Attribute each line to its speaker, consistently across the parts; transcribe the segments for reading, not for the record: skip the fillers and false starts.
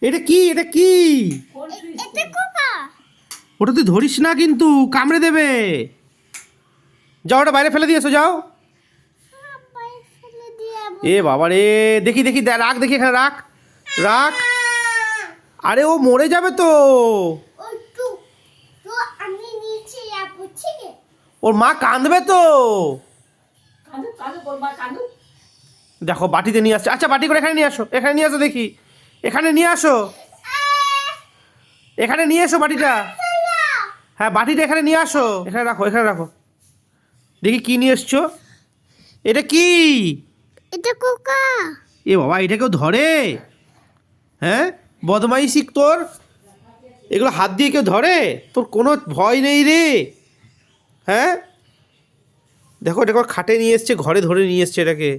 Speaker 1: এটা কি? এটা কি?
Speaker 2: এটা কোকা।
Speaker 1: ওটা তুই ধরিস না, কিন্তু কামড়ে দেবে। যাও, ওটা বাইরে ফেলে দিয়ে এসো, যাও।
Speaker 2: বাইরে ফেলে দিয়ে
Speaker 1: এ বাবা রে, দেখি দেখি রাখ, দেখি এখানে রাখ, রাখ। আরে ও মরে যাবে তো।
Speaker 2: ও তো তো আমি নিচে যাচ্ছি কে?
Speaker 1: ওর মা কাঁদবে তো।
Speaker 3: কাঁদু কাঁদু করবা কাঁদু।
Speaker 1: দেখো বাটিতে নিয়ে আসছে। আচ্ছা, বাটি করে এখানে নিয়ে আসো, এখানে নিয়ে আসো, দেখি এখানে নিয়ে আসো, এখানে নিয়ে এসো বাটিটা। হ্যাঁ, বাটিটা এখানে নিয়ে আসো, এখানে রাখো, এখানে রাখো। দেখি কি নিয়ে এসছো। এটা কি?
Speaker 2: এটা কোকা।
Speaker 1: এ বাবা, এটা কেউ ধরে? হ্যাঁ, বদমাইশি তোর। এগুলো হাত দিয়ে কেউ ধরে? তোর কোনো ভয় নেই রে। হ্যাঁ, দেখো এটা খাটে নিয়ে এসছে, ঘরে ধরে নিয়ে এসছে এটাকে।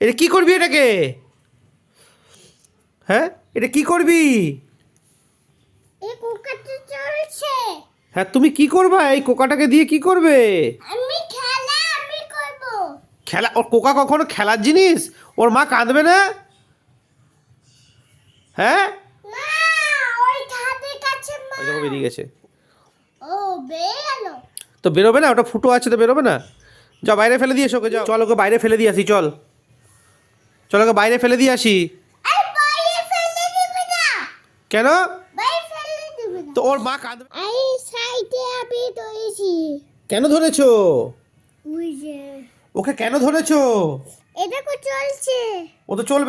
Speaker 1: এটা কি করবি এটাকে? হ্যাঁ, এটা কি করবি?
Speaker 2: এই কোকাটা চলছে।
Speaker 1: হ্যাঁ, তুমি কি করবা এই কোকাটাকে দিয়ে? কি করবে?
Speaker 2: আমি করব।
Speaker 1: খেলা? ওর কোকা কখনো খেলার জিনিস? ওর মা কাঁদবে না? হ্যাঁ,
Speaker 2: না, ওই হাতের কাছে মা।
Speaker 1: ওই দেখো বেরিয়ে গেছে।
Speaker 2: ও বেয়ালো।
Speaker 1: তো বেরোবে না, ওটা ফুটো আছে তো বেরোবে না। যাও বাইরে ফেলে দিয়ে এসো, ওকে যাও। চল, ওকে বাইরে ফেলে দিয়ে আসি, চল। চল, ওকে বাইরে ফেলে দিয়ে আসি।
Speaker 2: আরে বাইরে ফেলে দিবি না।
Speaker 1: কেন?
Speaker 2: বাইরে ফেলে দিবি না।
Speaker 1: তো ওর মা কাঁদবে।
Speaker 2: এই সাইডে আমি ধরেছি।
Speaker 1: কেন ধরেছো?
Speaker 2: ওই যে
Speaker 1: ওকে কেন ধরেছো?
Speaker 2: এটা কো চলছে।
Speaker 1: ও তো চলবে।